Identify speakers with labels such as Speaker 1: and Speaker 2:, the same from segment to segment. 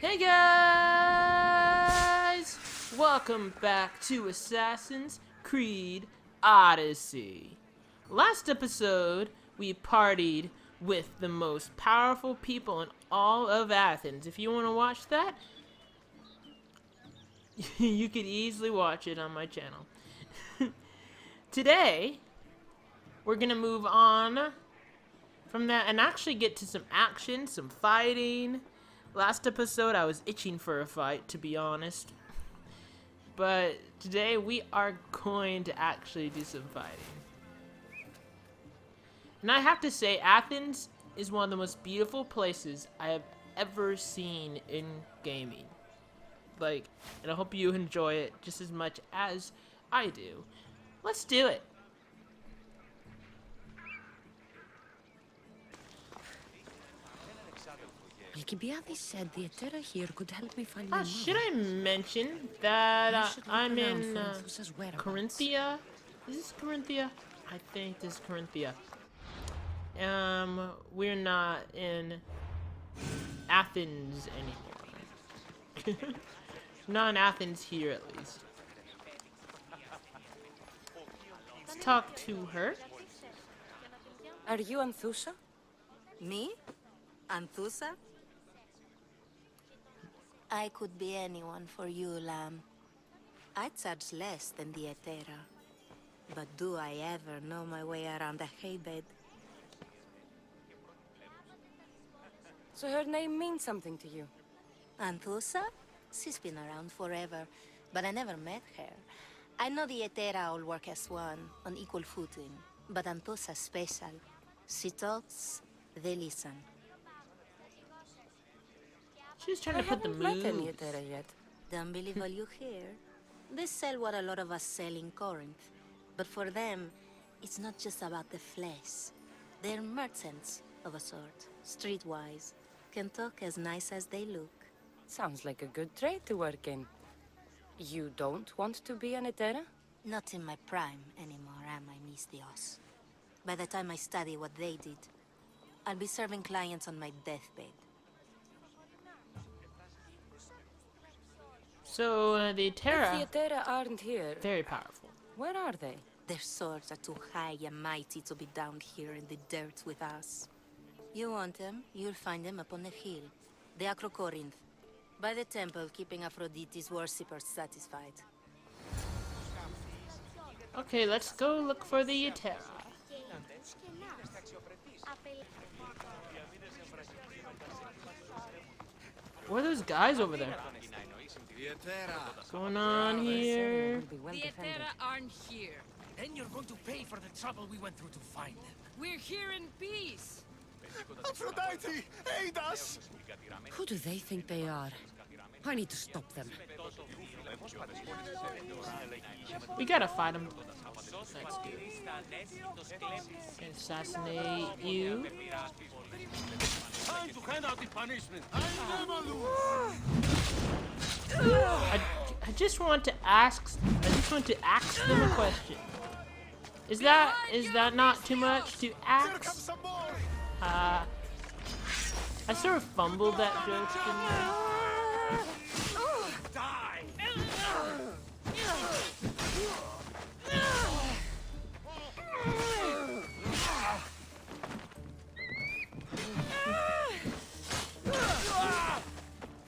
Speaker 1: Hey guys! Welcome back to Assassin's Creed Odyssey. Last episode, we partied with the most powerful people in all of Athens. If you want to watch that, you could easily watch it on my channel. Today, we're gonna move on from that and actually get to some action, some fighting. Last episode, I was itching for a fight, to be honest. But today, we are going to actually do some fighting. And I have to say, Athens is one of the most beautiful places I have ever seen in gaming. And I hope you enjoy it just as much as I do. Let's do it.
Speaker 2: Alcibiades said the Etera here could help me find my mother.
Speaker 1: Should I mention that I'm in Corinthia? Is this Corinthia? I think this is Corinthia. We're not in Athens anymore. Not in Athens here, at least. Let's talk to her.
Speaker 2: Are you Anthusa?
Speaker 3: Me? Anthusa? I could be anyone for you, lamb. I charge less than the Etera. But do I ever know my way around a haybed?
Speaker 2: So her name means something to you?
Speaker 3: Anthusa? She's been around forever, but I never met her. I know the Etera all work as one, on equal footing. But Anthusa's special. She talks, they listen.
Speaker 1: She's trying to put the moves.
Speaker 2: I haven't met any Etera yet.
Speaker 3: Don't believe all you hear. They sell what a lot of us sell in Corinth. But for them, it's not just about the flesh. They're merchants of a sort, streetwise. Can talk as nice as they look.
Speaker 2: Sounds like a good trade to work in. You don't want to be an Etera?
Speaker 3: Not in my prime anymore, am I, Miss Dios? By the time I study what they did, I'll be serving clients on my deathbed.
Speaker 1: So, the
Speaker 2: If
Speaker 1: Etera,
Speaker 2: the Etera aren't here,
Speaker 1: very powerful.
Speaker 2: where are they?
Speaker 3: Their swords are too high and mighty to be down here in the dirt with us. You want them, you'll find them up on the hill. The Acrocorinth. By the temple, keeping Aphrodite's worshippers satisfied.
Speaker 1: Okay, let's go look for the Etera. What are those guys over there? What's going on here?
Speaker 2: Will be well
Speaker 4: The
Speaker 2: defended.
Speaker 4: Etera aren't here.
Speaker 5: Then you're going to pay for the trouble we went through to find them.
Speaker 4: We're here in peace.
Speaker 5: Aphrodite, aid us!
Speaker 2: Who do they think they are? I need to stop them.
Speaker 1: We gotta fight them. Let's do it. Assassinate you.
Speaker 5: Time to hand out the punishment.
Speaker 1: I just want to ask them a question. Is that not too much to
Speaker 5: Here comes
Speaker 1: ask?
Speaker 5: some more!
Speaker 1: I sort of fumbled that joke, didn't I?
Speaker 5: Die!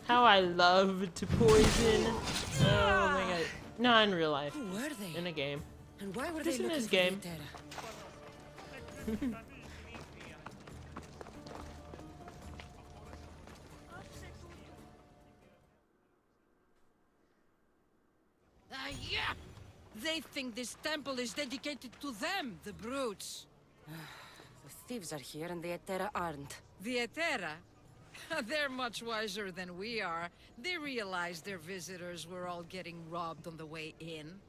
Speaker 1: How I love to poison. Oh my god. No, in real life.
Speaker 2: Who were they?
Speaker 1: In a game.
Speaker 2: And why were
Speaker 1: Just
Speaker 2: they
Speaker 1: in
Speaker 2: looking
Speaker 1: this
Speaker 2: for
Speaker 1: game.
Speaker 2: the Etera?
Speaker 4: Yeah. They think this temple is dedicated to them, the brutes.
Speaker 2: The thieves are here and the Etera aren't.
Speaker 4: The Etera? They're much wiser than we are. They realized their visitors were all getting robbed on the way in.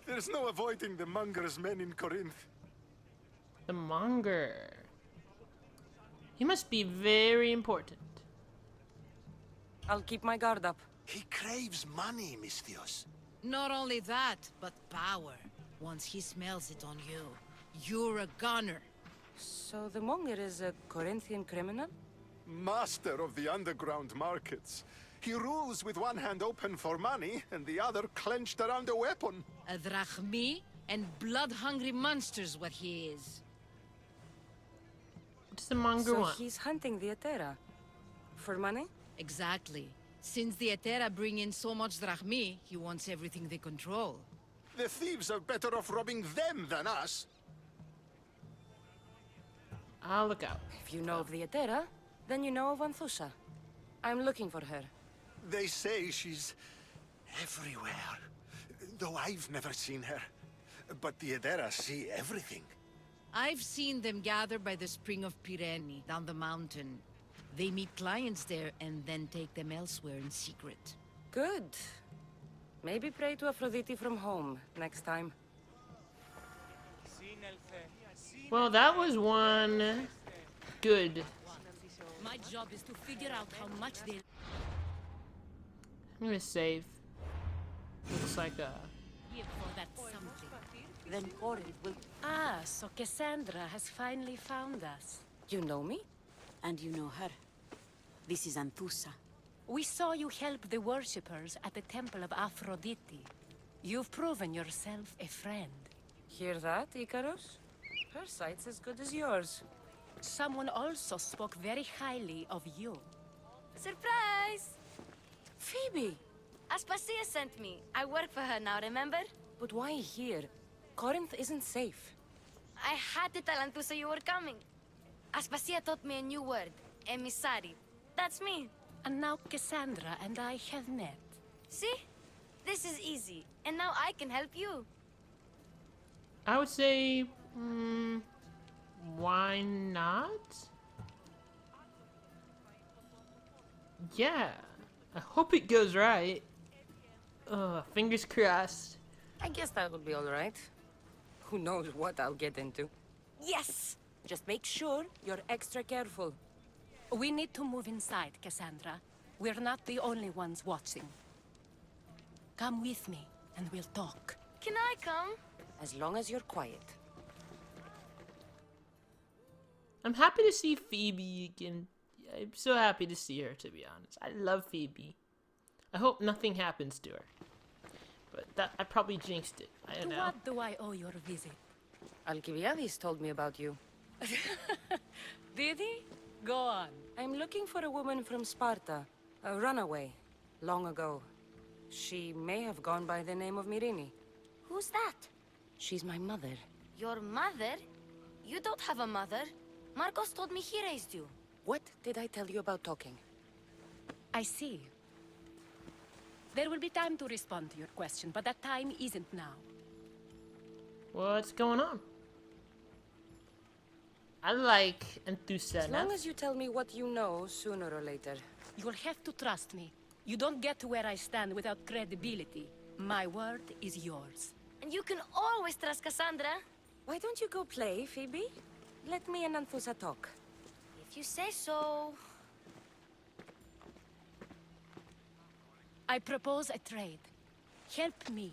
Speaker 5: There's no avoiding the Monger's men in Corinth.
Speaker 1: The Monger. He must be very important.
Speaker 2: I'll keep my guard up.
Speaker 5: He craves money, Misthios.
Speaker 4: Not only that, but power. Once he smells it on you, you're a gunner.
Speaker 2: So the Monger is a Corinthian criminal?
Speaker 5: Master of the underground markets.
Speaker 6: He rules with one hand open for money and the other clenched around a weapon.
Speaker 4: A drachmi and blood-hungry monster's what he is.
Speaker 1: What does the Monger
Speaker 2: So
Speaker 1: want?
Speaker 2: he's hunting the Etera. For money?
Speaker 4: Exactly. Since the Etera bring in so much drachmi, he wants everything they control.
Speaker 6: The thieves are better off robbing them than us.
Speaker 1: I'll look out.
Speaker 2: If you know of the Etera, then you know of Anthusha. I'm looking for her.
Speaker 6: They say she's everywhere, though I've never seen her. But the Edera see everything.
Speaker 4: I've seen them gather by the spring of Pireni, down the mountain. They meet clients there and then take them elsewhere in secret.
Speaker 2: Good. Maybe pray to Aphrodite from home next time.
Speaker 1: Well, that was one good.
Speaker 7: My job is to figure out how much they...
Speaker 1: I'm gonna save. Looks like
Speaker 7: give for that something.
Speaker 3: Then Corinth will...
Speaker 7: Ah, so Cassandra has finally found us.
Speaker 2: You know me?
Speaker 8: And you know her. This is Anthusa.
Speaker 7: We saw you help the worshippers at the Temple of Aphrodite. You've proven yourself a friend.
Speaker 2: Hear that, Icarus? Her sight's as good as yours.
Speaker 7: Someone also spoke very highly of you.
Speaker 9: Surprise!
Speaker 2: Phoebe!
Speaker 9: Aspasia sent me. I work for her now, remember?
Speaker 2: But why here? Corinth isn't safe.
Speaker 9: I had to tell Anthusa you were coming. Aspasia taught me a new word. Emissary. That's me.
Speaker 7: And now Cassandra and I have met.
Speaker 9: See? This is easy. And now I can help you.
Speaker 1: I would say, why not? Yeah, I hope it goes right. Fingers crossed.
Speaker 2: I guess that would be alright. Who knows what I'll get into.
Speaker 9: Yes!
Speaker 2: Just make sure you're extra careful.
Speaker 7: We need to move inside, Cassandra. We're not the only ones watching. Come with me, and we'll talk.
Speaker 9: Can I come?
Speaker 2: As long as you're quiet.
Speaker 1: I'm happy to see Phoebe again. I'm so happy to see her, to be honest. I love Phoebe. I hope nothing happens to her. But that I probably jinxed it. I don't
Speaker 7: To
Speaker 1: know.
Speaker 7: what do I owe your visit?
Speaker 2: Alcibiades told me about you.
Speaker 7: Did he? Go on.
Speaker 2: I'm looking for a woman from Sparta. A runaway. Long ago. She may have gone by the name of Myrine.
Speaker 9: Who's that?
Speaker 2: She's my mother.
Speaker 9: Your mother? You don't have a mother. Marcos told me he raised you.
Speaker 2: What did I tell you about talking?
Speaker 7: I see. There will be time to respond to your question, but that time isn't now.
Speaker 1: What's going on? I like
Speaker 2: As long
Speaker 1: enthusiasm.
Speaker 2: as you tell me what you know, sooner or later.
Speaker 7: You'll have to trust me. You don't get to where I stand without credibility. My word is yours.
Speaker 9: And you can always trust Cassandra.
Speaker 2: Why don't you go play, Phoebe? Let me and Anthusa talk.
Speaker 9: If you say so.
Speaker 7: I propose a trade. Help me.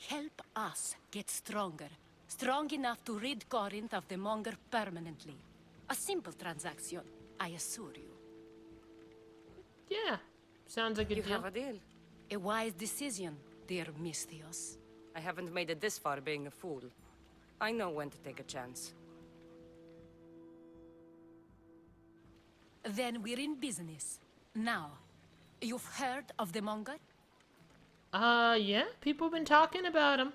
Speaker 7: Help us get stronger. Strong enough to rid Corinth of the Monger permanently. A simple transaction, I assure you.
Speaker 1: Yeah, sounds like a
Speaker 2: You
Speaker 1: deal.
Speaker 2: have a deal.
Speaker 7: A wise decision, dear Misthios.
Speaker 2: I haven't made it this far being a fool. I know when to take a chance.
Speaker 7: Then we're in business. Now, you've heard of the Monger?
Speaker 1: Yeah, people have been talking about him.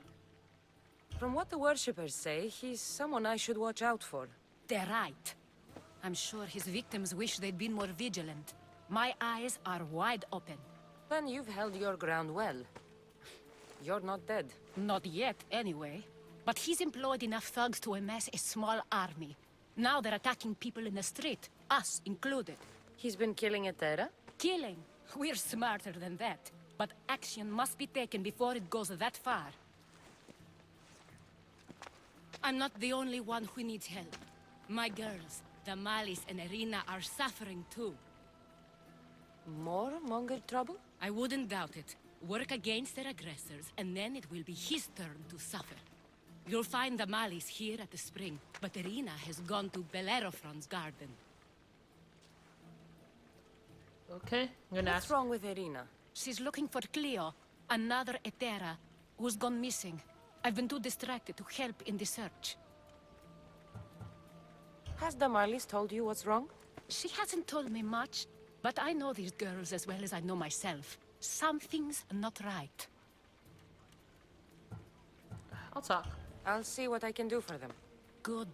Speaker 2: From what the worshippers say, he's someone I should watch out for.
Speaker 7: They're right. I'm sure his victims wish they'd been more vigilant. My eyes are wide open.
Speaker 2: Then you've held your ground well. You're not dead.
Speaker 7: Not yet, anyway. But he's employed enough thugs to amass a small army. Now they're attacking people in the street, us included.
Speaker 2: He's been killing Etera?
Speaker 7: Killing. We're smarter than that. But action must be taken before it goes that far. I'm not the only one who needs help. My girls, Damalis and Irina, are suffering too.
Speaker 2: More Monger trouble?
Speaker 7: I wouldn't doubt it. Work against their aggressors, and then it will be his turn to suffer. You'll find Damalis here at the spring, but Irina has gone to Bellerophon's garden.
Speaker 1: Okay, I'm gonna
Speaker 2: What's
Speaker 1: ask.
Speaker 2: wrong with Irina?
Speaker 7: She's looking for Cleo, another Etera, who's gone missing. I've been too distracted to help in the search.
Speaker 2: Has Damalis told you what's wrong?
Speaker 7: She hasn't told me much, but I know these girls as well as I know myself. Something's not right.
Speaker 1: I'll talk.
Speaker 2: I'll see what I can do for them.
Speaker 7: Good.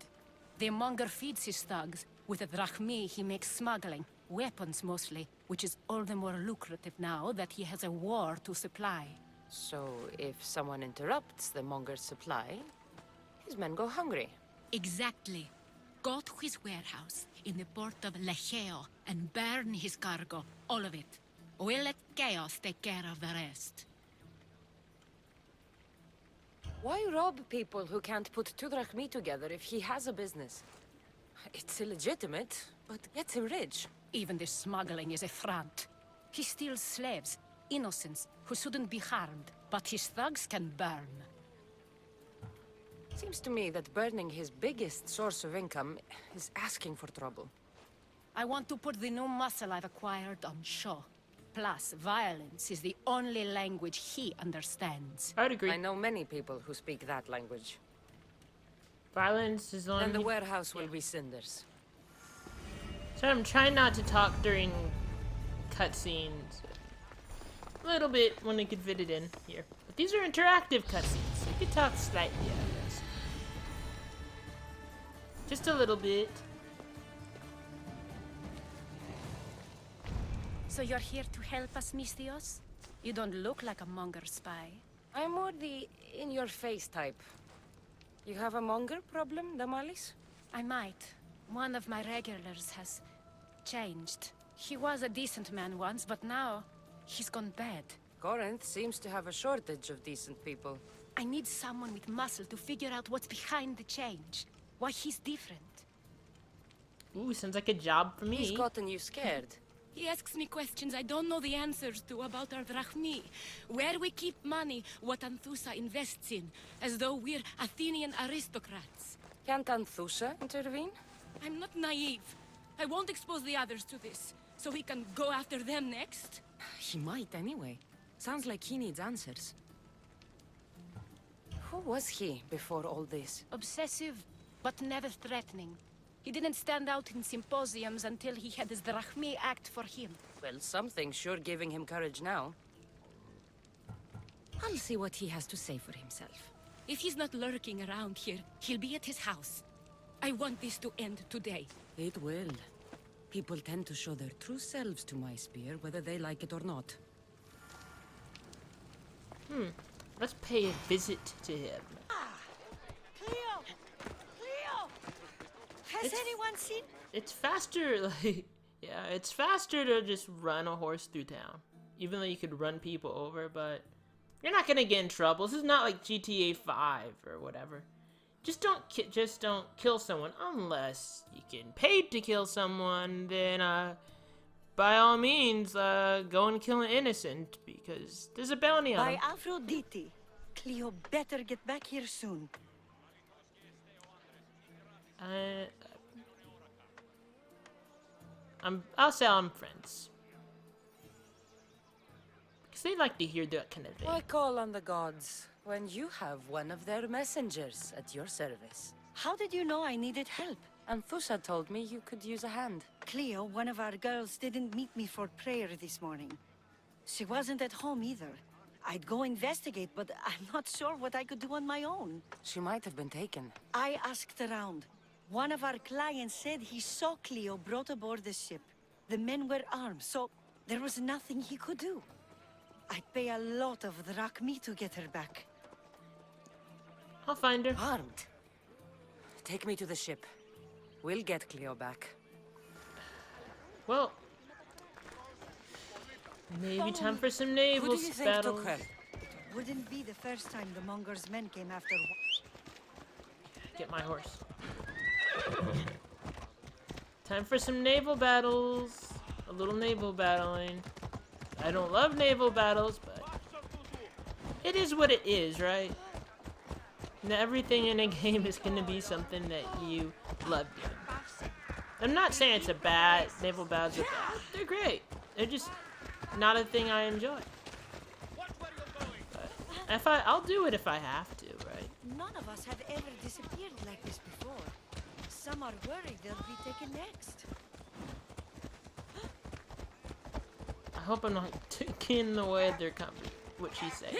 Speaker 7: The Monger feeds his thugs. With the drachmi, he makes smuggling. Weapons, mostly. Which is all the more lucrative now that he has a war to supply.
Speaker 2: So, if someone interrupts the Monger's supply, his men go hungry.
Speaker 7: Exactly. Go to his warehouse in the port of Lecheo and burn his cargo. All of it. We'll let Chaos take care of the rest.
Speaker 2: Why rob people who can't put 2 drachmi together if he has a business? It's illegitimate, but gets him rich.
Speaker 7: Even the smuggling is a front. He steals slaves, innocents, who shouldn't be harmed, but his thugs can burn.
Speaker 2: Seems to me that burning his biggest source of income is asking for trouble.
Speaker 7: I want to put the new muscle I've acquired on show. Plus, violence is the only language he understands.
Speaker 1: I'd agree.
Speaker 2: I know many people who speak that language.
Speaker 1: Violence is on.
Speaker 2: And the warehouse will be cinders.
Speaker 1: So I'm trying not to talk during cutscenes. A little bit when I could fit it in here. But these are interactive cutscenes. So you could talk slightly, I guess. Just a little bit.
Speaker 7: So you're here to help us, Mistios? You don't look like a Monger spy.
Speaker 2: I'm more the in-your-face type. You have a Monger problem, Damalis?
Speaker 7: I might. One of my regulars has changed. He was a decent man once, but now he's gone bad.
Speaker 2: Corinth seems to have a shortage of decent people.
Speaker 7: I need someone with muscle to figure out what's behind the change. Why he's different.
Speaker 1: Ooh, sounds like a job for me.
Speaker 2: He's gotten you scared.
Speaker 7: He asks me questions I don't know the answers to about our drachmi. Where we keep money, what Anthusa invests in. As though we're Athenian aristocrats.
Speaker 2: Can't Anthusa intervene?
Speaker 7: I'm not naive. I won't expose the others to this. So he can go after them next?
Speaker 2: He might anyway. Sounds like he needs answers. Who was he before all this?
Speaker 7: Obsessive, but never threatening. He didn't stand out in symposiums until he had his drachmi act for him.
Speaker 2: Well, something sure giving him courage now. I'll see what he has to say for himself.
Speaker 7: If he's not lurking around here, he'll be at his house. I want this to end today.
Speaker 2: It will. People tend to show their true selves to my spear, whether they like it or not.
Speaker 1: Let's pay a visit to him.
Speaker 8: Cleo! Cleo! Has anyone seen?
Speaker 1: It's faster, like, yeah, it's faster to just run a horse through town. Even though you could run people over, but you're not gonna get in trouble. This is not like GTA 5 or whatever. Just don't kill someone unless you get paid to kill someone. Then, by all means, go and kill an innocent because there's a bounty on
Speaker 8: By
Speaker 1: him.
Speaker 8: Aphrodite. Cleo better get back here soon.
Speaker 1: I'll say I'm friends. Because they like to hear that kind of thing.
Speaker 2: Why call on the gods when you have one of their messengers at your service?
Speaker 8: How did you know I needed help?
Speaker 2: Anthusa told me you could use a hand.
Speaker 8: Cleo, one of our girls, didn't meet me for prayer this morning. She wasn't at home either. I'd go investigate, but I'm not sure what I could do on my own.
Speaker 2: She might have been taken.
Speaker 8: I asked around. One of our clients said he saw Cleo brought aboard the ship. The men were armed, so there was nothing he could do. I'd pay a lot of drachmi to get her back.
Speaker 1: I'll find her.
Speaker 2: Armed? Take me to the ship. We'll get Cleo back.
Speaker 1: Well, maybe time for some naval
Speaker 2: Who do you think
Speaker 1: battles.
Speaker 2: took her?
Speaker 8: It wouldn't be the first time the Monger's men came after...
Speaker 1: Get my horse. Time for some naval battles. A little naval battling. I don't love naval battles, but it is what it is, right? And everything in a game is going to be something that you love doing. I'm not saying it's a bad, naval battles are bad. They're great. They're just not a thing I enjoy.
Speaker 5: Watch where you're going.
Speaker 1: But I'll do it if I have to, right?
Speaker 8: None of us have ever disappeared like this before. Some are worried they'll be taken next.
Speaker 1: I hope I'm not taking the way they're coming. What she's saying.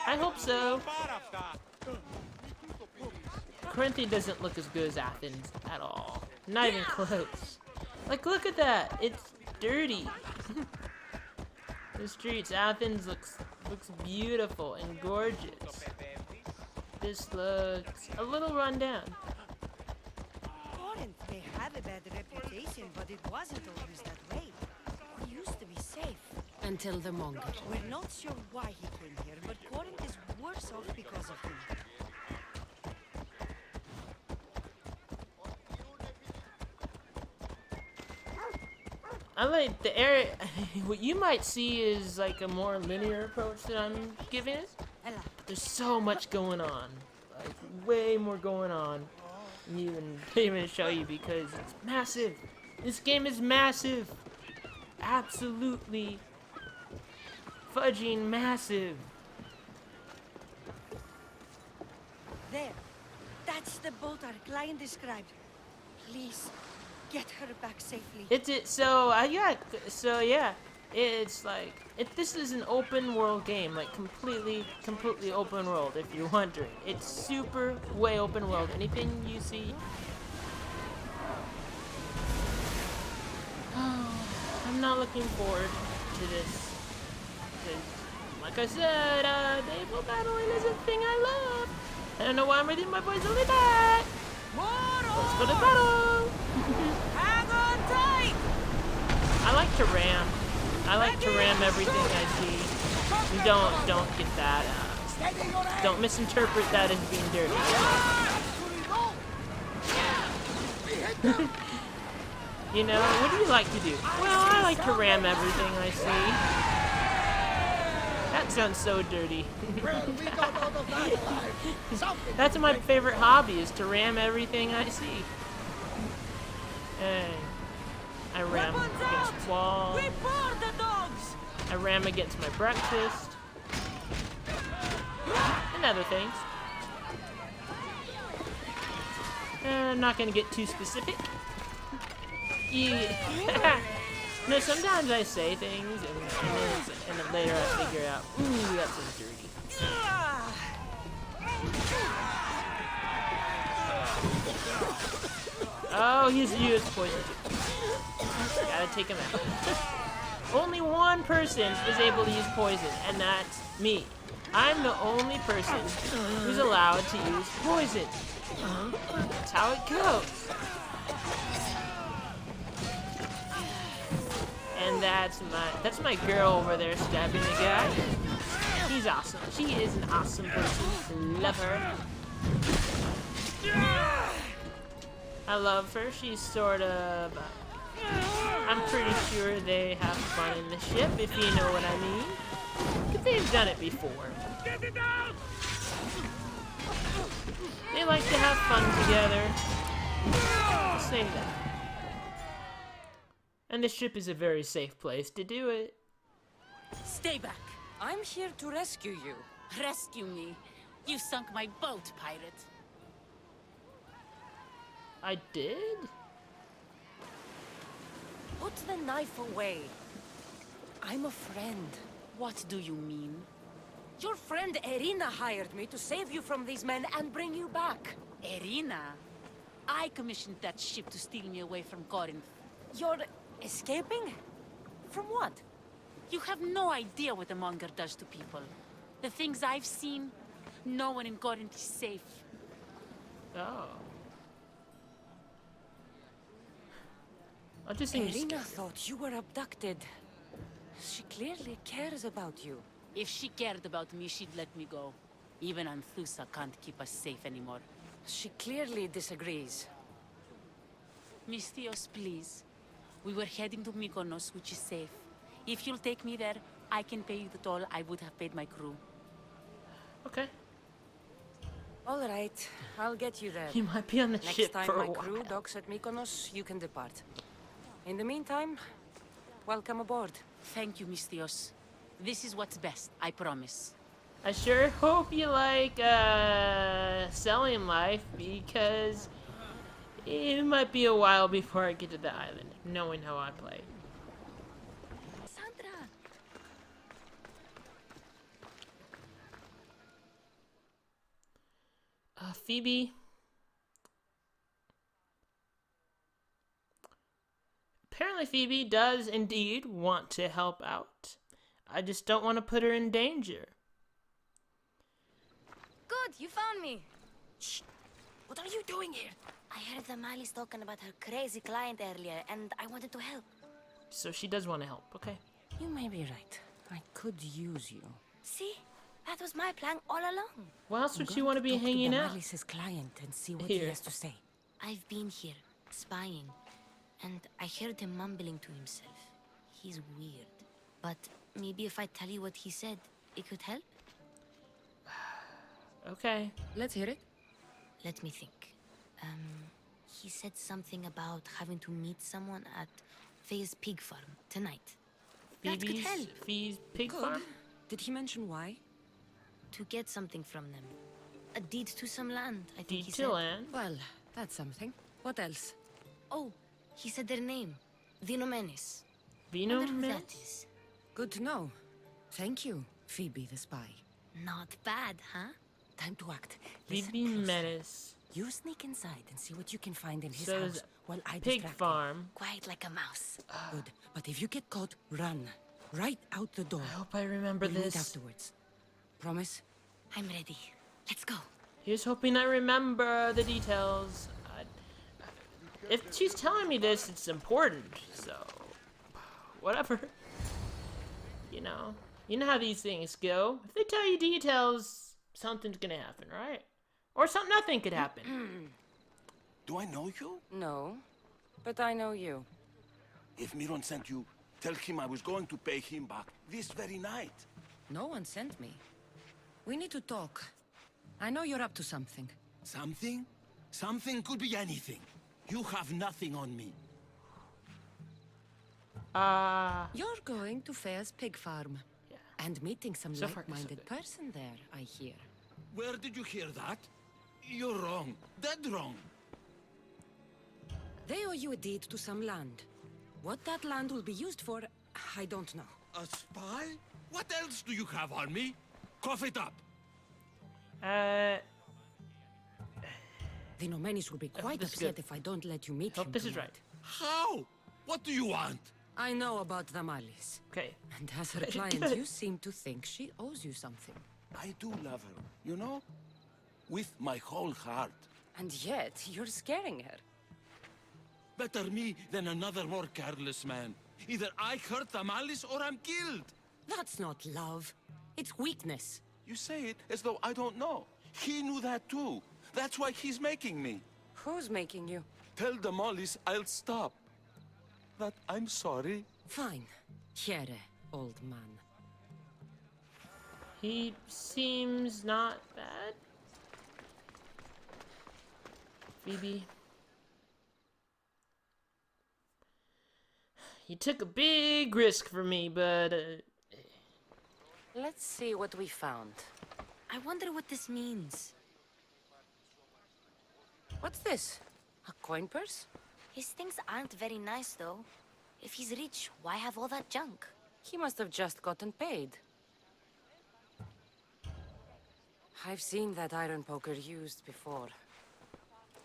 Speaker 1: I hope so. Corinth doesn't look as good as Athens at all. Not even close. Like, look at that. It's dirty. The streets. Athens looks beautiful and gorgeous. This looks a little run down.
Speaker 8: Corinth may have a bad reputation, but it wasn't always that way. We used to be safe.
Speaker 2: Until the Monger.
Speaker 8: We're not sure why he came here, but Corinth is worse off because of him.
Speaker 1: I like the area. What you might see is like a more linear approach that I'm giving it. There's so much going on, like way more going on. Even show you because it's massive. This game is massive, absolutely fudging massive.
Speaker 8: There. That's the boat our client described. Please, get her back safely.
Speaker 1: It's like this is an open world game, like completely open world. If you're wondering, it's super way open world. Anything you see. I'm not looking forward to this. 'Cause, like I said, naval battling is a thing I love. I don't know why I'm raising my voice like that. Let's go to battle.
Speaker 2: Hang on tight!
Speaker 1: I like to ram. I like to ram everything I see. You don't get that. Don't misinterpret that as being dirty. You know, what do you like to do? Well, I like to ram everything I see. That sounds so dirty. That's my favorite hobby, is to ram everything I see. Hey. I ram against walls. I ram against my breakfast. And other things. I'm not gonna get too specific. No, sometimes I say things and then later I figure out, ooh, that sounds dirty. Oh, he's used poison too. Gotta take him out. Only one person is able to use poison, and that's me. I'm the only person who's allowed to use poison. That's how it goes. And that's my girl over there stabbing the guy. She's awesome. She is an awesome person. Love her. I love her. She's sort of... I'm pretty sure they have fun in the ship, if you know what I mean. Because they've done it before. They like to have fun together. I'll say that. And the ship is a very safe place to do it.
Speaker 7: Stay back.
Speaker 2: I'm here to rescue you.
Speaker 7: Rescue me. You sunk my boat, pirate.
Speaker 1: I did?
Speaker 2: Put the knife away. I'm a friend.
Speaker 7: What do you mean?
Speaker 2: Your friend Irina hired me to save you from these men and bring you back.
Speaker 7: Irina? I commissioned that ship to steal me away from Corinth.
Speaker 2: You're escaping? From what?
Speaker 7: You have no idea what the Monger does to people. The things I've seen, no one in Corinth is safe.
Speaker 1: Oh. I just think
Speaker 2: Irina thought you were abducted. She clearly cares about you.
Speaker 7: If she cared about me, she'd let me go. Even Anthusa can't keep us safe anymore.
Speaker 2: She clearly disagrees.
Speaker 7: Mystios, please. We were heading to Mykonos, which is safe. If you'll take me there, I can pay you the toll I would have paid my crew.
Speaker 1: Okay.
Speaker 2: All right, I'll get you there.
Speaker 1: You might be on the
Speaker 2: Next
Speaker 1: ship
Speaker 2: time
Speaker 1: for a
Speaker 2: my
Speaker 1: while.
Speaker 2: crew docks at Mykonos, you can depart. In the meantime, Welcome aboard.
Speaker 10: Thank you, Mistios. This is what's best, I promise.
Speaker 1: I sure hope you like selling life, because it might be a while before I get to the island, knowing how I play.
Speaker 9: Sandra!
Speaker 1: Phoebe. Apparently Phoebe does indeed want to help out. I just don't want to put her in danger.
Speaker 9: Good, you found me.
Speaker 2: Shh! What are you doing here?
Speaker 9: I heard the Mali's talking about her crazy client earlier, and I wanted to help.
Speaker 1: So she does want to help, okay.
Speaker 2: You may be right. I could use you.
Speaker 9: See? That was my plan all along.
Speaker 1: Why else would
Speaker 2: I'm
Speaker 1: she
Speaker 2: going
Speaker 1: want to be
Speaker 2: talk
Speaker 1: hanging
Speaker 2: to
Speaker 1: out?
Speaker 2: Malice's client and see what he
Speaker 1: Here.
Speaker 2: has to say.
Speaker 9: I've been here, spying, and I heard him mumbling to himself. He's weird. But maybe if I tell you what he said, it could help?
Speaker 1: Okay.
Speaker 2: Let's hear it.
Speaker 9: Let me think. He said something about having to meet someone at Faye's pig farm tonight. That could help.
Speaker 1: Phoebe's pig
Speaker 2: Good.
Speaker 1: farm?
Speaker 2: Did he mention why?
Speaker 9: To get something from them. A deed to some land, I think he
Speaker 1: Deed
Speaker 9: said.
Speaker 1: to land.
Speaker 2: Well, that's something. What else?
Speaker 9: Oh, he said their name. Vinomenes.
Speaker 1: Vino
Speaker 9: Wonder who
Speaker 1: Menace?
Speaker 9: that is.
Speaker 2: Good to know. Thank you, Phoebe the spy.
Speaker 9: Not bad, huh?
Speaker 2: Time to act. Listen
Speaker 1: Phoebe
Speaker 2: close.
Speaker 1: Menace.
Speaker 2: You sneak inside and see what you can find in his
Speaker 1: So
Speaker 2: house
Speaker 1: there's
Speaker 2: while I
Speaker 1: Pig
Speaker 2: distract
Speaker 1: farm.
Speaker 9: Quiet like a mouse.
Speaker 2: him. Good. But if you get caught, run. Right out the door.
Speaker 1: I hope I remember
Speaker 2: We'll meet
Speaker 1: this.
Speaker 2: afterwards. Promise?
Speaker 9: I'm ready. Let's go.
Speaker 1: Here's hoping I remember the details. If she's telling me this, it's important, so whatever. You know how these things go. If they tell you details, something's gonna happen, right? Or nothing could happen.
Speaker 5: Do I know you?
Speaker 2: No. But I know you.
Speaker 5: If Miron sent you, tell him I was going to pay him back this very night.
Speaker 2: No one sent me. We need to talk. I know you're up to something.
Speaker 5: Something? Something could be anything. You have nothing on me.
Speaker 2: You're going to Fair's pig farm.
Speaker 1: Yeah.
Speaker 2: And meeting some
Speaker 1: So far, so
Speaker 2: like-minded
Speaker 1: good.
Speaker 2: person there, I hear.
Speaker 5: Where did you hear that? You're wrong. Dead wrong.
Speaker 2: They owe you a deed to some land. What that land will be used for, I don't know.
Speaker 5: A spy? What else do you have on me? Cough it up.
Speaker 2: Vinomenes will be quite
Speaker 1: this is
Speaker 2: upset
Speaker 1: good.
Speaker 2: if I don't let you meet him
Speaker 1: Hope this is
Speaker 2: tonight.
Speaker 1: right.
Speaker 5: How? What do you want?
Speaker 2: I know about the Malice.
Speaker 1: Okay.
Speaker 2: And as her
Speaker 1: Good.
Speaker 2: client, you seem to think she owes you something.
Speaker 5: I do love her, you know? With my whole heart.
Speaker 2: And yet, you're scaring her.
Speaker 5: Better me than another more careless man. Either I hurt the Malice or I'm killed.
Speaker 2: That's not love. It's weakness.
Speaker 5: You say it as though I don't know. He knew that too. That's why he's making me.
Speaker 2: Who's making you?
Speaker 5: Tell the Mollies I'll stop. That I'm sorry.
Speaker 2: Fine. Here, old man.
Speaker 1: He seems not bad. Phoebe. You took a big risk for me, but
Speaker 2: Let's see what we found.
Speaker 9: I wonder what this means.
Speaker 2: What's this? A coin purse?
Speaker 9: His things aren't very nice, though. If he's rich, why have all that junk?
Speaker 2: He must have just gotten paid. I've seen that iron poker used before.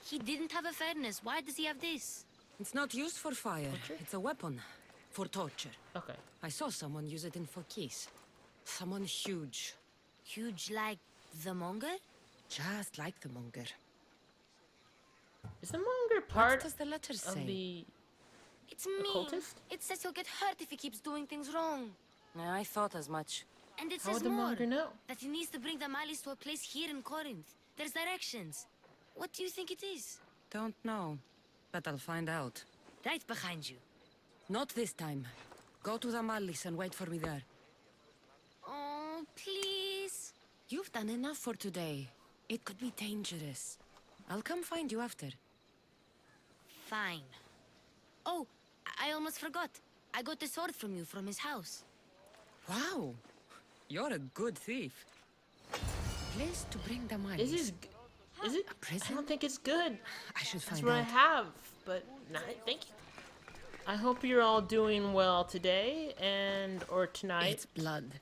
Speaker 9: He didn't have a furnace. Why does he have this?
Speaker 2: It's not used for fire. It's a weapon. For torture.
Speaker 1: okay.
Speaker 2: I saw someone use it in Fokis. Someone huge.
Speaker 9: Huge like the Monger?
Speaker 2: Just like the Monger.
Speaker 1: Is the Monger
Speaker 2: What
Speaker 1: part
Speaker 2: does the letter
Speaker 1: of
Speaker 2: say?
Speaker 1: the
Speaker 9: It's mean.
Speaker 1: cultist?
Speaker 9: It says he'll get hurt if he keeps doing things wrong.
Speaker 2: I thought as much.
Speaker 9: And it
Speaker 1: How
Speaker 9: says
Speaker 1: would the
Speaker 9: more.
Speaker 1: Monger know?
Speaker 9: That he needs to bring the Malice to a place here in Corinth. There's directions. What do you think it is?
Speaker 2: Don't know. But I'll find out.
Speaker 9: Right behind you.
Speaker 2: Not this time. Go to the Malice and wait for me there.
Speaker 9: Oh, please.
Speaker 2: You've done enough for today. It could be dangerous. I'll come find you after.
Speaker 9: Fine. Oh, I almost forgot. I got the sword from you from his house.
Speaker 2: Wow. You're a good thief. Place to bring the money.
Speaker 1: Is it? I don't think it's good.
Speaker 2: I should
Speaker 1: That's
Speaker 2: find
Speaker 1: what I
Speaker 2: out.
Speaker 1: have, but no, thank you. I hope you're all doing well today or tonight.
Speaker 2: It's blood.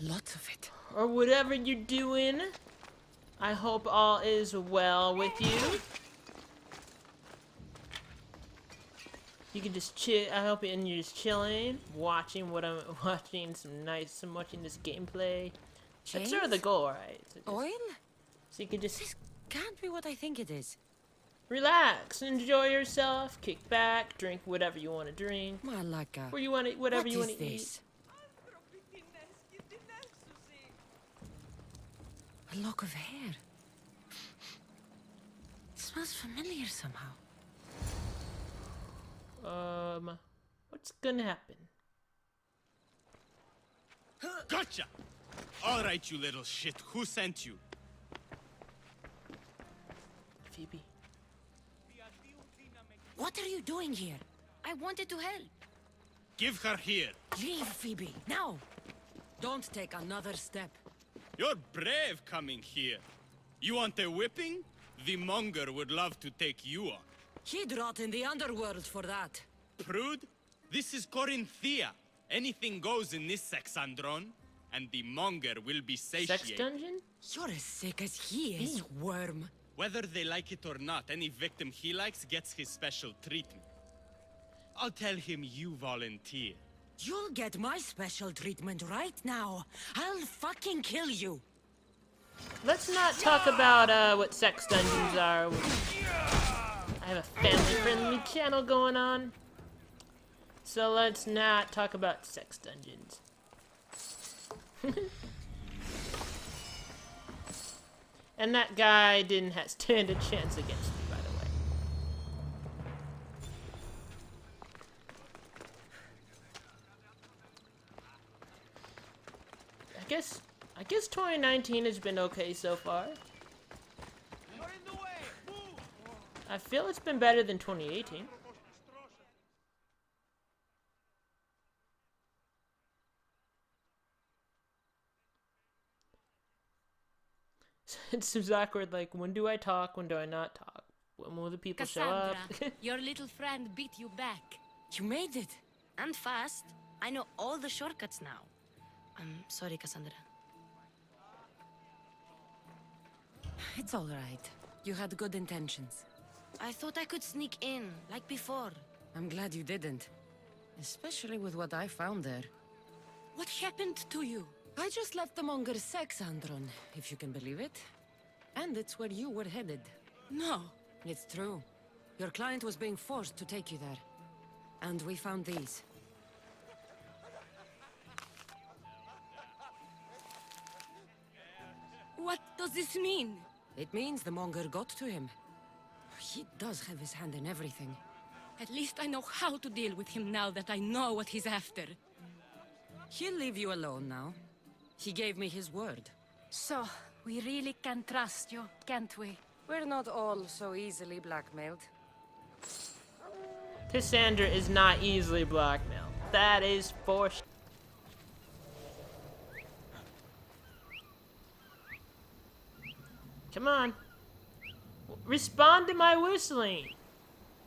Speaker 2: Lots of it.
Speaker 1: Or whatever you're doing. I hope all is well with you. You can just chill. I hope you're just chilling, watching what I'm watching. I'm watching this gameplay. That's sort of the goal, right?
Speaker 2: Oil?
Speaker 1: So you can just
Speaker 2: This can't be what I think it is.
Speaker 1: relax, enjoy yourself, kick back, drink whatever you want to drink,
Speaker 2: Malaka.
Speaker 1: or you want to whatever you want to eat.
Speaker 2: This? A lock of hair. It smells familiar somehow.
Speaker 1: What's gonna happen?
Speaker 5: Gotcha! All right, you little shit. Who sent you?
Speaker 1: Phoebe.
Speaker 2: What are you doing here?
Speaker 9: I wanted to help.
Speaker 5: Give her here.
Speaker 2: Leave, Phoebe, now! Don't take another step.
Speaker 5: You're brave coming here. You want a whipping? The Monger would love to take you on.
Speaker 2: He'd rot in the underworld for that.
Speaker 5: Prude, this is Corinthia. Anything goes in this sexandron, and the Monger will be satiated.
Speaker 1: Sex dungeon?
Speaker 2: You're as sick as he is, worm.
Speaker 5: Whether they like it or not, any victim he likes gets his special treatment. I'll tell him you volunteer.
Speaker 2: You'll get my special treatment right now. I'll fucking kill you.
Speaker 1: Let's not talk about what sex dungeons are. I have a family-friendly channel going on. So let's not talk about sex dungeons. And that guy didn't stand a chance against me, by the way. I guess 2019 has been okay so far. I feel it's been better than 2018. It seems awkward, like, when do I talk, when do I not talk? When will the people show up?
Speaker 7: your little friend beat you back.
Speaker 2: You made it.
Speaker 9: And fast. I know all the shortcuts now. I'm sorry, Cassandra.
Speaker 2: It's all right. You had good intentions.
Speaker 9: I thought I could sneak in, like before.
Speaker 2: I'm glad you didn't. Especially with what I found there.
Speaker 7: What happened to you?
Speaker 2: I just left the Monger Sexandron, if you can believe it. And it's where you were headed.
Speaker 7: No.
Speaker 2: It's true. Your client was being forced to take you there. And we found these.
Speaker 7: What does this mean?
Speaker 2: It means the Monger got to him. He does have his hand in everything.
Speaker 7: At least I know how to deal with him now that I know what he's after.
Speaker 2: He'll leave you alone now. He gave me his word.
Speaker 7: So, we really can trust you, can't we?
Speaker 2: We're not all so easily blackmailed.
Speaker 1: Cassandra is not easily blackmailed. That is for sure. Come on. Respond to my whistling.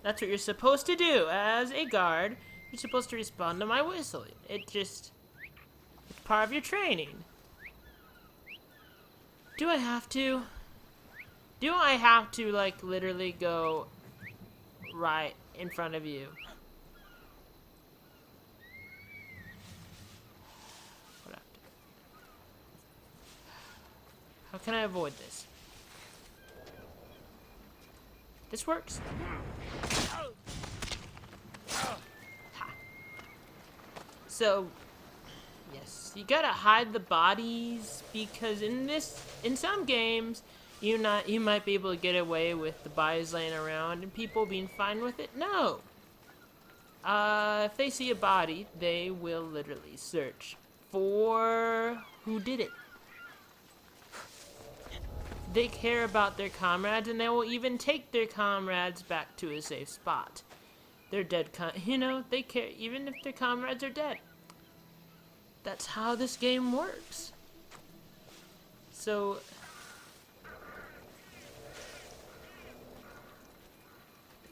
Speaker 1: That's what you're supposed to do as a guard. You're supposed to respond to my whistling. It's part of your training. Do I have to? Do I have to, like, literally go right in front of you? What happened? How can I avoid this? This works. Ha. So, yes, you gotta hide the bodies because in some games, you might be able to get away with the bodies laying around and people being fine with it. No. If they see a body, they will literally search for who did it. They care about their comrades, and they will even take their comrades back to a safe spot. They're dead, you know, they care even if their comrades are dead. That's how this game works. So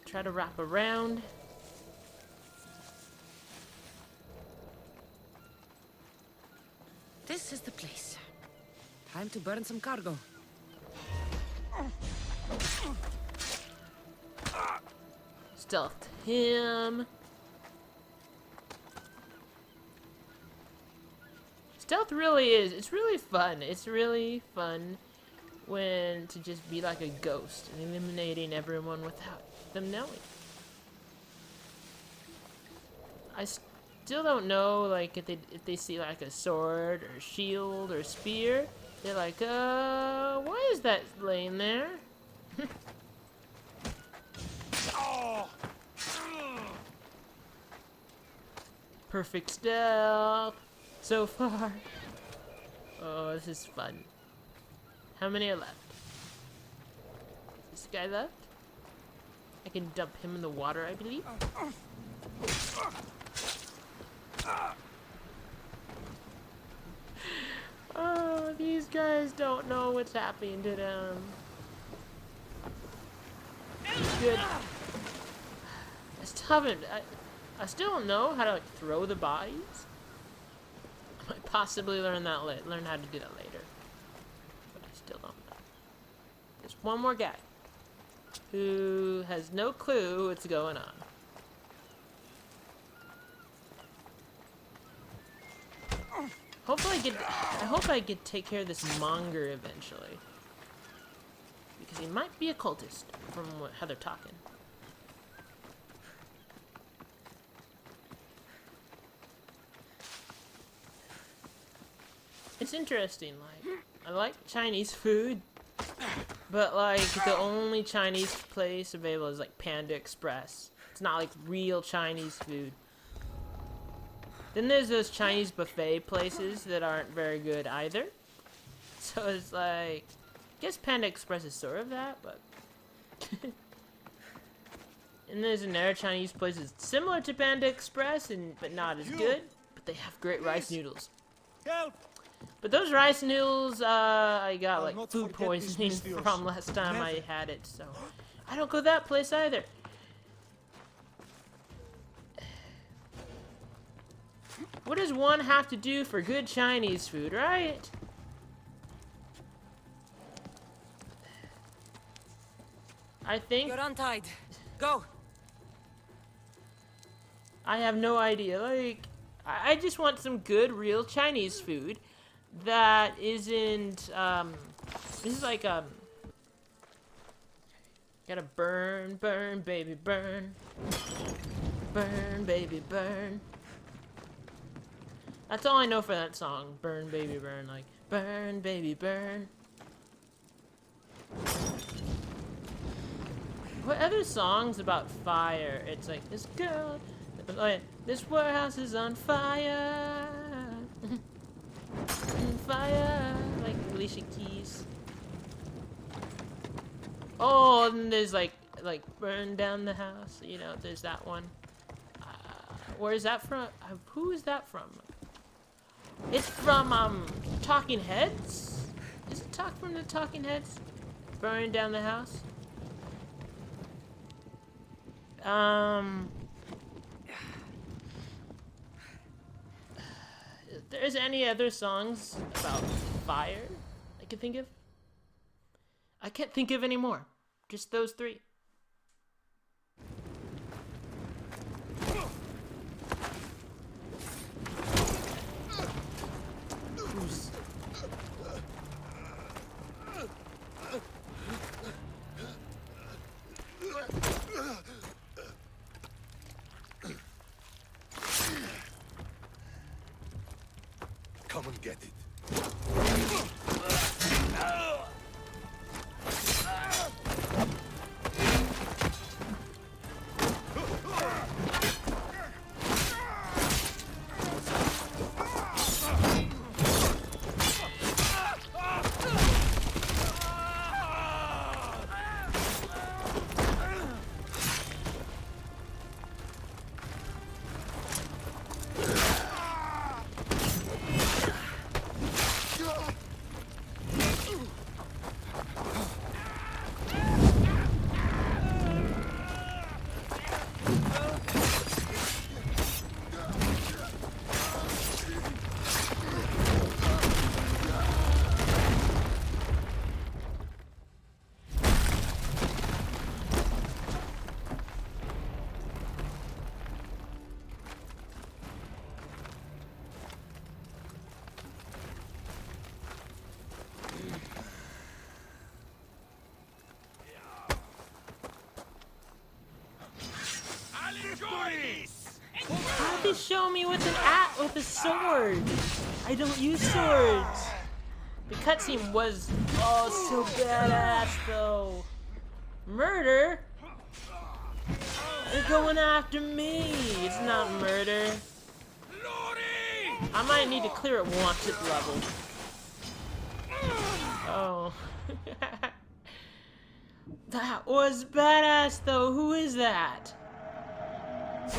Speaker 1: try to wrap around.
Speaker 2: This is the place. Time to burn some cargo.
Speaker 1: Stealth him. Stealth really is. It's really fun. It's really fun when to just be like a ghost and eliminating everyone without them knowing. I still don't know, like, if they see like a sword or shield or spear, they're like, why is that laying there? Perfect stealth so far. Oh, this is fun. How many are left? This guy left? I can dump him in the water, I believe. Oh, these guys don't know what's happening to them. Good. I still don't know how to like throw the bodies. I might possibly learn how to do that later. But I still don't know. There's one more guy who has no clue what's going on. I hope I get to take care of this Monger eventually. Because he might be a cultist from how they're talking. It's interesting, like, I like Chinese food, but like the only Chinese place available is like Panda Express. It's not like real Chinese food. Then there's those Chinese buffet places that aren't very good either. So it's like, I guess Panda Express is sort of that, but and there's another Chinese place that's similar to Panda Express but not as good, but they have great rice noodles.
Speaker 6: Help!
Speaker 1: But those rice noodles, I got like food poisoning from last time I had it, so I don't go that place either. What does one have to do for good Chinese food, right? I think
Speaker 2: You're untied. Go.
Speaker 1: I have no idea. Like, I just want some good, real Chinese food that isn't, this is like, gotta burn, burn, baby, burn. Burn, baby, burn. That's all I know for that song. Burn, baby, burn. Like, burn, baby, burn. What other songs about fire? It's like, this girl, oh yeah, this warehouse is on fire. Fire, like Alicia Keys. Oh, and there's like burn down the house. You know, there's that one. Where is that from? Who is that from? It's from Talking Heads. Is it from the Talking Heads? Burning down the house. If there's any other songs about fire I can think of? I can't think of any more. Just those three.
Speaker 6: Come and get it.
Speaker 1: How'd they show me with with a sword? I don't use swords. The cutscene was so badass though. Murder? They're going after me. It's not murder. I might need to clear a wanted level. Oh. That was badass though. Who is that?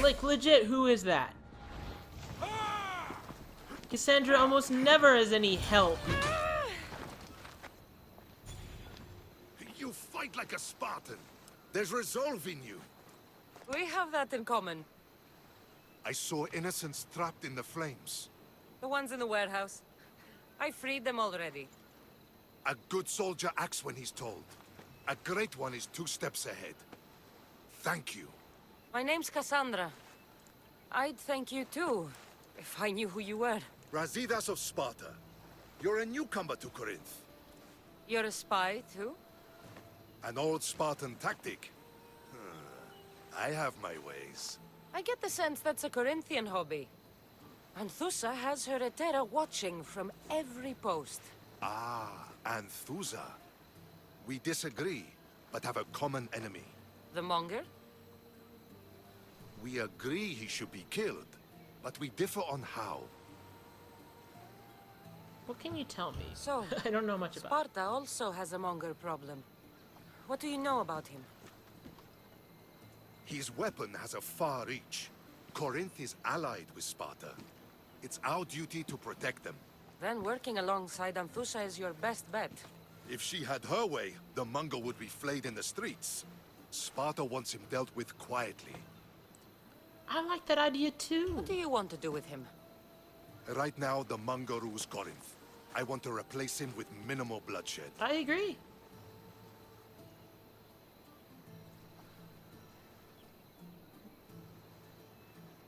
Speaker 1: Like legit, who is that? Cassandra almost never has any help.
Speaker 6: You fight like a Spartan. There's resolve in you.
Speaker 2: We have that in common.
Speaker 6: I saw innocents trapped in the flames.
Speaker 2: The ones in the warehouse. I freed them already.
Speaker 6: A good soldier acts when he's told. A great one is 2 steps ahead. Thank you.
Speaker 2: My name's Cassandra. I'd thank you too, if I knew who you were.
Speaker 6: Razidas of Sparta. You're a newcomer to Corinth.
Speaker 2: You're a spy too?
Speaker 6: An old Spartan tactic. I have my ways.
Speaker 2: I get the sense that's a Corinthian hobby. Anthusa has her Etera watching from every post.
Speaker 6: Ah, Anthusa. We disagree, but have a common enemy.
Speaker 2: The Monger?
Speaker 6: We agree he should be killed, but we differ on how.
Speaker 1: What can you tell me?
Speaker 2: So,
Speaker 1: I don't know much about
Speaker 2: Sparta also has a Monger problem. What do you know about him?
Speaker 6: His weapon has a far reach. Corinth is allied with Sparta. It's our duty to protect them.
Speaker 2: Then working alongside Anthusa is your best bet.
Speaker 6: If she had her way, the Monger would be flayed in the streets. Sparta wants him dealt with quietly.
Speaker 1: I like that idea too.
Speaker 2: What do you want to do with him?
Speaker 6: Right now, the Monger rules Corinth. I want to replace him with minimal bloodshed.
Speaker 1: I agree.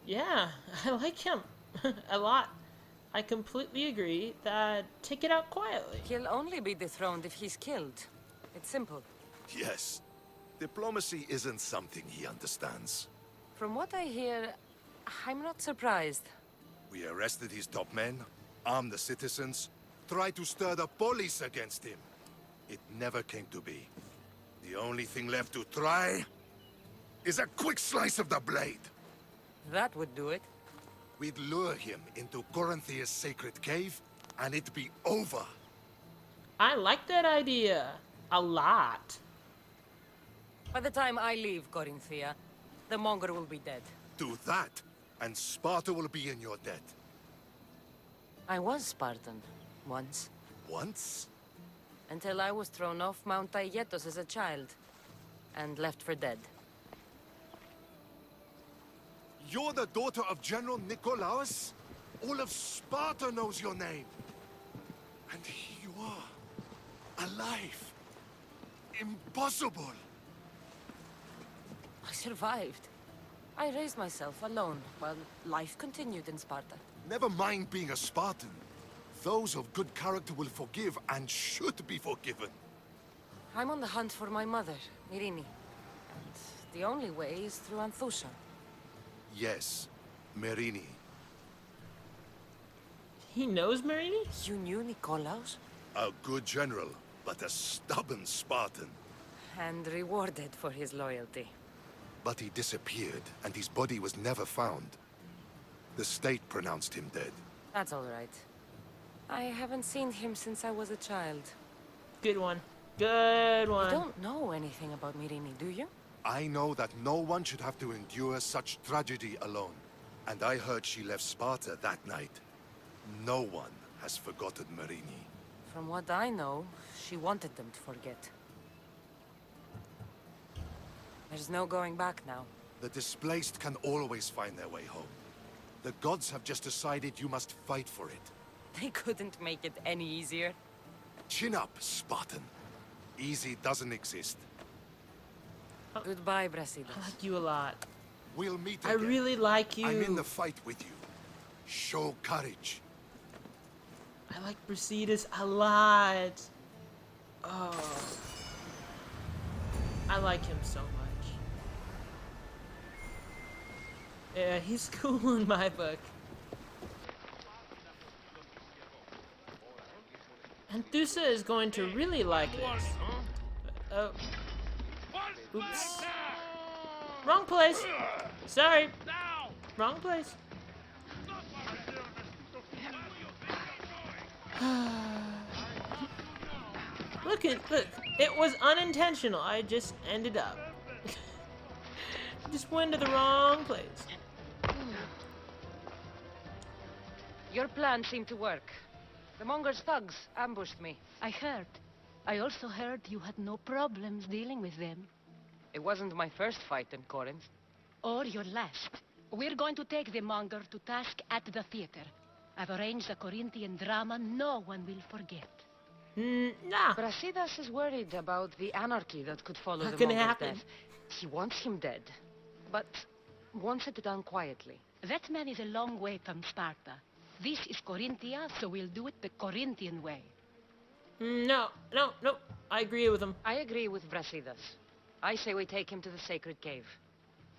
Speaker 1: Yeah, I like him a lot. I completely agree that take it out quietly.
Speaker 2: He'll only be dethroned if he's killed. It's simple.
Speaker 6: Yes. Diplomacy isn't something he understands.
Speaker 2: From what I hear, I'm not surprised.
Speaker 6: We arrested his top men, armed the citizens, tried to stir the police against him. It never came to be. The only thing left to try is a quick slice of the blade.
Speaker 2: That would do it.
Speaker 6: We'd lure him into Corinthia's sacred cave, and it'd be over.
Speaker 1: I like that idea a lot.
Speaker 2: By the time I leave Corinthia, the Monger will be dead.
Speaker 6: Do that, and Sparta will be in your debt.
Speaker 2: I was Spartan, once.
Speaker 6: Once?
Speaker 2: Until I was thrown off Mount Aietos as a child, and left for dead.
Speaker 6: You're the daughter of General Nikolaos? All of Sparta knows your name. And here you are, alive. Impossible.
Speaker 2: I survived. I raised myself alone, while life continued in Sparta.
Speaker 6: Never mind being a Spartan. Those of good character will forgive and should be forgiven.
Speaker 2: I'm on the hunt for my mother, Myrini. And the only way is through Anthusa.
Speaker 6: Yes, Myrini.
Speaker 1: He knows Marini?
Speaker 2: You knew Nikolaos?
Speaker 6: A good general, but a stubborn Spartan.
Speaker 2: And rewarded for his loyalty.
Speaker 6: But he disappeared, and his body was never found. The state pronounced him dead.
Speaker 2: That's all right. I haven't seen him since I was a child.
Speaker 1: Good one. Good one.
Speaker 2: You don't know anything about Myrini, do you?
Speaker 6: I know that no one should have to endure such tragedy alone. And I heard she left Sparta that night. No one has forgotten Myrini.
Speaker 2: From what I know, she wanted them to forget. There's no going back now.
Speaker 6: The displaced can always find their way home. The gods have just decided you must fight for it.
Speaker 2: They couldn't make it any easier.
Speaker 6: Chin up, Spartan. Easy doesn't exist.
Speaker 2: Goodbye,
Speaker 1: I
Speaker 2: Brasidas.
Speaker 1: like you a lot.
Speaker 6: We'll meet
Speaker 1: I
Speaker 6: again.
Speaker 1: really like you.
Speaker 6: I'm in the fight with you. Show courage.
Speaker 1: I like Brasidas a lot. Oh. I like him so much. Yeah, he's cool in my book. And Thusa is going to really like this. Oh. Oops. Wrong place. Sorry. Wrong place. Look. It was unintentional. I just ended up. Just went to the wrong place.
Speaker 2: Your plan seemed to work. The Monger's thugs ambushed me.
Speaker 7: I heard. I also heard you had no problems dealing with them.
Speaker 2: It wasn't my first fight in Corinth.
Speaker 7: Or your last. We're going to take the Monger to task at the theater. I've arranged a Corinthian drama no one will forget.
Speaker 1: Nah.
Speaker 2: Brasidas is worried about the anarchy that could follow
Speaker 1: Not
Speaker 2: the
Speaker 1: gonna
Speaker 2: Monger's
Speaker 1: happen.
Speaker 2: death. He wants him dead, but wants it done quietly.
Speaker 7: That man is a long way from Sparta. This is Corinthia, so we'll do it the Corinthian way.
Speaker 1: No. I agree with him.
Speaker 2: I agree with Brasidas. I say we take him to the sacred cave.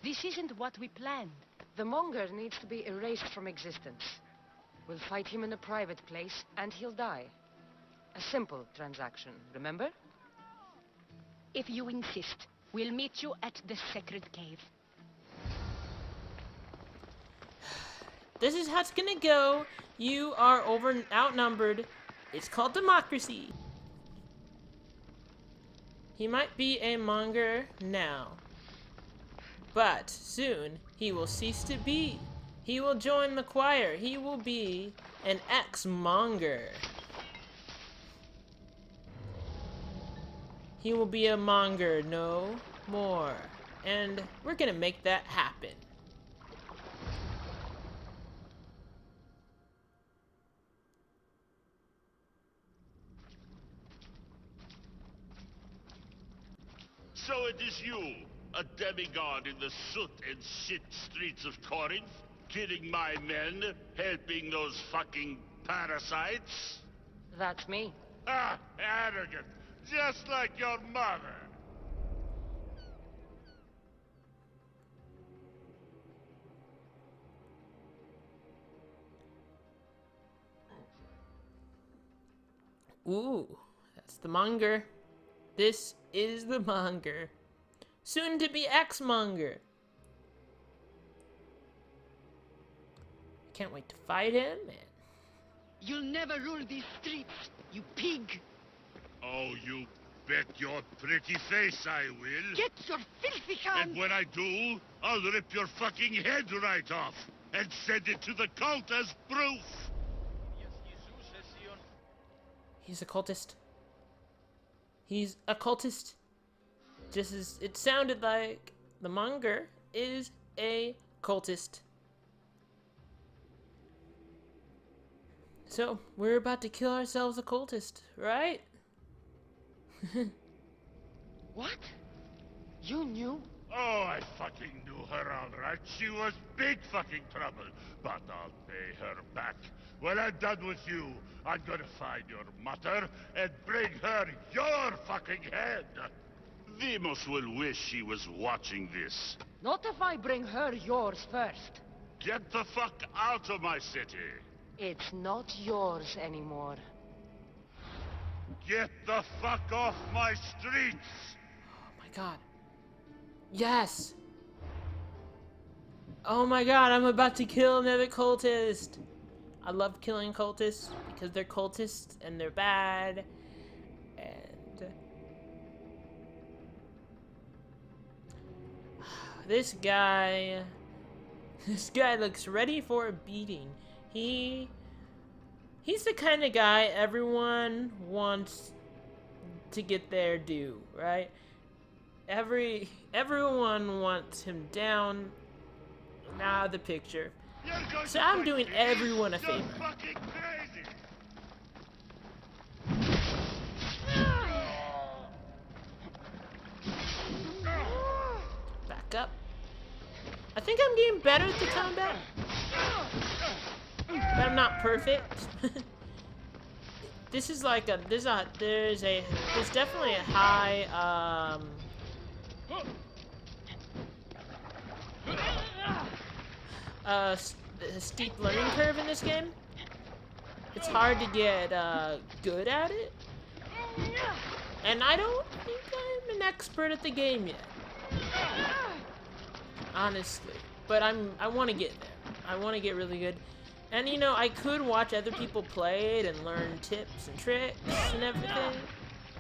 Speaker 7: This isn't what we planned.
Speaker 2: The Monger needs to be erased from existence. We'll fight him in a private place, and he'll die. A simple transaction, remember?
Speaker 7: If you insist, we'll meet you at the sacred cave.
Speaker 1: This is how it's gonna go. You are outnumbered. It's called democracy. He might be a monger now, but soon he will cease to be. He will join the choir. He will be an ex-monger. He will be a monger no more. And we're gonna make that happen.
Speaker 11: So it is you, a demigod in the soot and shit streets of Corinth, killing my men, helping those fucking parasites?
Speaker 2: That's me.
Speaker 11: Ah, arrogant, just like your mother.
Speaker 1: Ooh, that's the monger. This is the monger. Soon to be ex-monger. Can't wait to fight him, man.
Speaker 4: You'll never rule these streets, you pig!
Speaker 11: Oh, you bet your pretty face I will.
Speaker 4: Get your filthy hand!
Speaker 11: And when I do, I'll rip your fucking head right off and send it to the cult as proof.
Speaker 1: He's a cultist. He's a cultist. Just as it sounded like the monger is a cultist. So, we're about to kill ourselves a cultist, right?
Speaker 2: What? You knew?
Speaker 11: Oh, I fucking knew her all right. She was big fucking trouble. But I'll pay her back. When I'm done with you, I'm gonna find your mother and bring her your fucking head. Demos will wish she was watching this.
Speaker 2: Not if I bring her yours first.
Speaker 11: Get the fuck out of my city.
Speaker 2: It's not yours anymore.
Speaker 11: Get the fuck off my streets.
Speaker 1: Oh my god. Yes! Oh my god, I'm about to kill another cultist! I love killing cultists because they're cultists and they're bad. And this guy looks ready for a beating. He's the kind of guy everyone wants to get their due, right? Everyone wants him down and out of the picture. So I'm doing everyone a favor.
Speaker 11: Fucking crazy.
Speaker 1: Back up. I think I'm getting better at the combat. But I'm not perfect. This is like there's definitely a high a steep learning curve in this game. It's hard to get good at it. And I don't think I'm an expert at the game yet. Honestly. But I want to get there. I want to get really good. And you know, I could watch other people play it and learn tips and tricks and everything.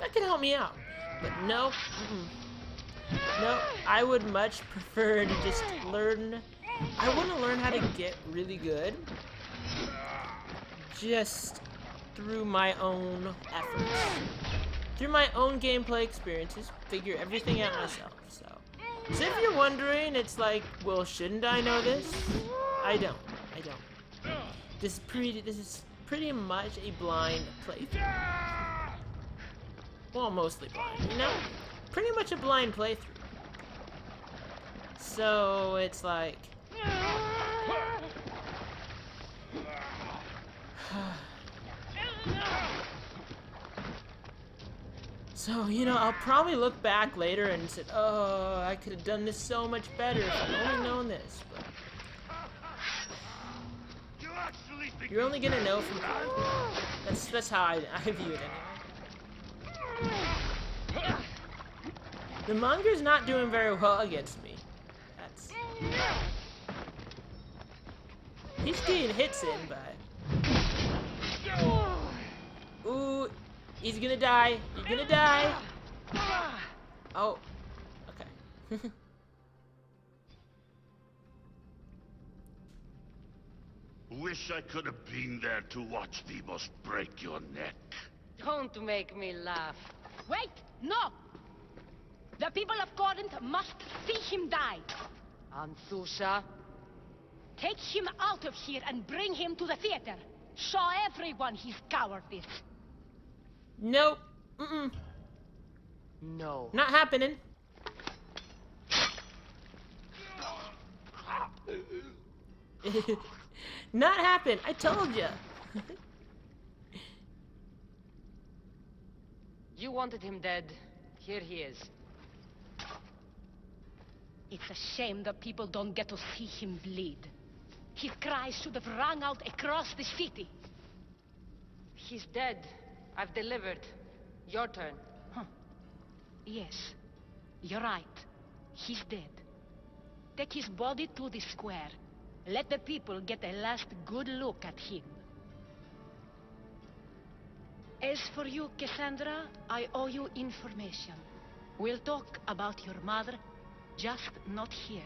Speaker 1: That could help me out. But no. No, I would much prefer to just learn. I want to learn how to get really good. Just through my own efforts. Through my own gameplay experiences, figure everything out myself. So if you're wondering, it's like, well, shouldn't I know this? I don't. This is pretty much a blind playthrough. Well, mostly blind, you know? Pretty much a blind playthrough. So it's like... So, you know, I'll probably look back later and say, oh, I could have done this so much better if I'd only known this. But you're only gonna know from playing. That's how I view it anyway. The Monger's not doing very well against me. He's getting hits in, but... Ooh, he's gonna die. You're gonna die. Oh, okay.
Speaker 11: Wish I could have been there to watch Demos break your neck.
Speaker 7: Don't make me laugh. Wait! No! The people of Corinth must see him die. Anthusha, take him out of here and bring him to the theater. Show everyone his cowardice.
Speaker 1: Nope.
Speaker 7: No.
Speaker 1: Not happening. Not happen. I told ya.
Speaker 7: You wanted him dead. Here he is. It's a shame that people don't get to see him bleed. His cries should have rung out across the city. He's dead. I've delivered. Your turn. Huh. Yes. You're right. He's dead. Take his body to the square. Let the people get a last good look at him. As for you, Cassandra, I owe you information. We'll talk about your mother, just not here.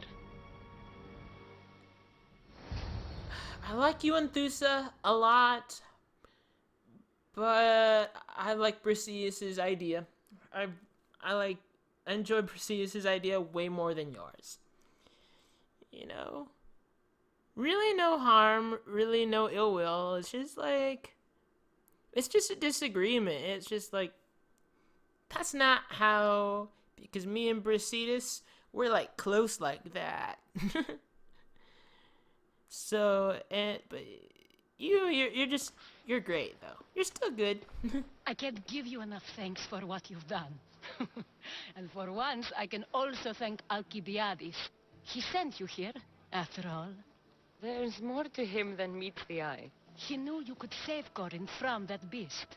Speaker 1: I like you and Thusa a lot, but I like Briseus's idea. I enjoy Briseus's idea way more than yours. You know? Really no harm, really no ill will. It's just like... It's just a disagreement. It's just like... That's not how... Because me and Briseus, we're like close like that. So, but you're great though. You're still good.
Speaker 7: I can't give you enough thanks for what you've done. And for once, I can also thank Alcibiades. He sent you here, after all. There's more to him than meets the eye. He knew you could save Corinth from that beast.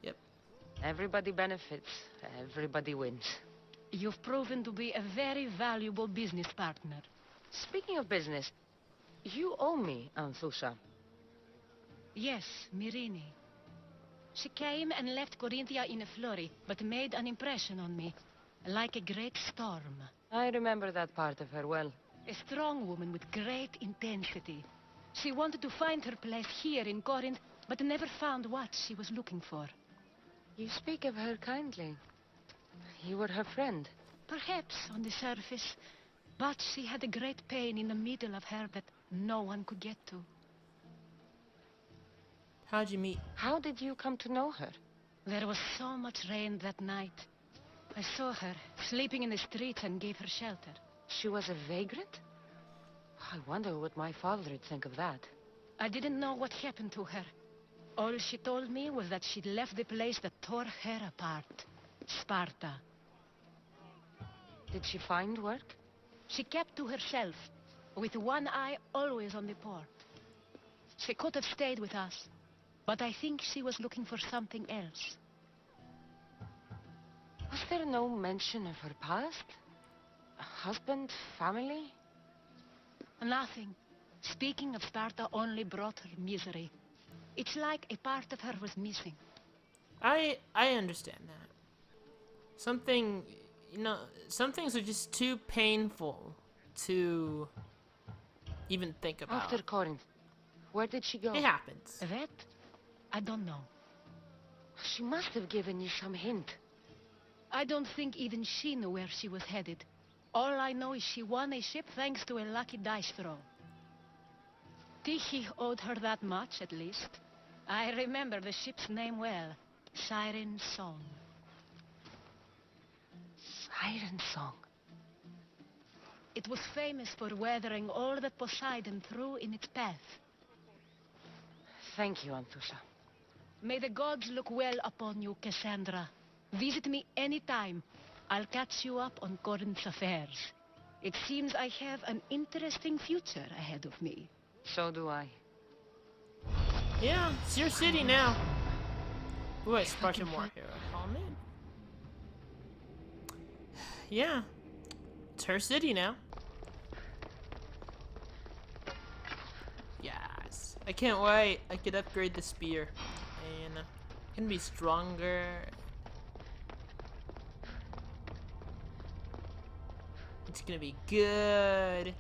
Speaker 1: Yep.
Speaker 7: Everybody benefits. Everybody wins. You've proven to be a very valuable business partner. Speaking of business, you owe me, Anthusha. Yes, Myrine. She came and left Corinthia in a flurry, but made an impression on me, like a great storm. I remember that part of her well. A strong woman with great intensity. She wanted to find her place here in Corinth, but never found what she was looking for. You speak of her kindly. You were her friend. Perhaps on the surface, but she had a great pain in the middle of her that no one could get to.
Speaker 1: How'd you meet?
Speaker 7: How did you come to know her? There was so much rain that night. I saw her sleeping in the street and gave her shelter. She was a vagrant? I wonder what my father would think of that. I didn't know what happened to her. All she told me was that she'd left the place that tore her apart. Sparta. Did she find work? She kept to herself, with one eye always on the port. She could have stayed with us, but I think she was looking for something else.
Speaker 2: Was there no mention of her past? A husband, family?
Speaker 7: Nothing. Speaking of Sparta only brought her misery. It's like a part of her was missing.
Speaker 1: I understand that. Something, some things are just too painful to even think about.
Speaker 2: After Corinth, where did she go?
Speaker 1: It happens.
Speaker 7: That? I don't know.
Speaker 2: She must have given you some hint.
Speaker 7: I don't think even she knew where she was headed. All I know is she won a ship thanks to a lucky dice throw. Tyche owed her that much, at least. I remember the ship's name well. Siren Song.
Speaker 2: Siren Song.
Speaker 7: It was famous for weathering all that Poseidon threw in its path.
Speaker 2: Thank you, Anthusa.
Speaker 7: May the gods look well upon you, Cassandra. Visit me anytime. I'll catch you up on Corinth's affairs. It seems I have an interesting future ahead of me.
Speaker 2: So do I.
Speaker 1: Yeah, it's your city now. Ooh, a Spartan warrior helmet. Yeah, it's her city now. Yes, I can't wait. I could upgrade the spear, and it can be stronger. It's gonna be good.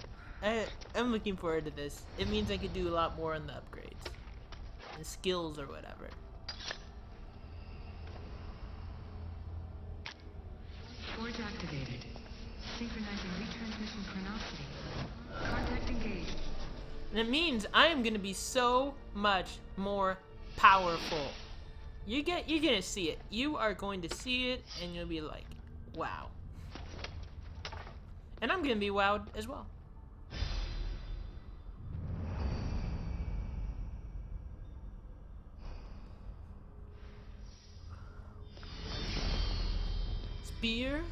Speaker 1: I'm looking forward to this. It means I could do a lot more on the upgrades, the skills or whatever.
Speaker 12: Forge activated. Synchronizing retransmission chronicity. Contact engaged.
Speaker 1: And it means I am gonna be so much more powerful. You're gonna see it. You are going to see it, and you'll be like, wow. And I'm gonna be wowed as well. Spear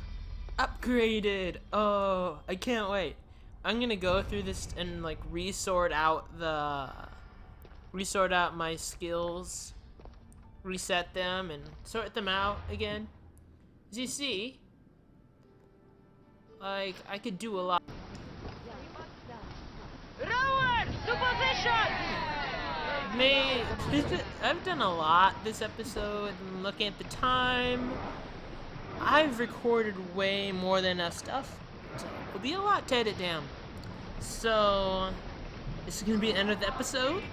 Speaker 1: upgraded. Oh, I can't wait. I'm gonna go through this and like resort out my skills, reset them, and sort them out again. As you see, like I could do a lot.
Speaker 2: Rowers, to position!
Speaker 1: I've done a lot this episode, and looking at the time, I've recorded way more than enough stuff. So it'll be a lot to edit down. So this is gonna be the end of the episode.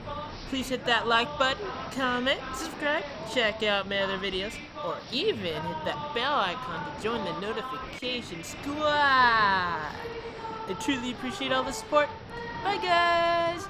Speaker 1: Please hit that like button, comment, subscribe, check out my other videos, or even hit that bell icon to join the notification squad. I truly appreciate all the support. Bye guys!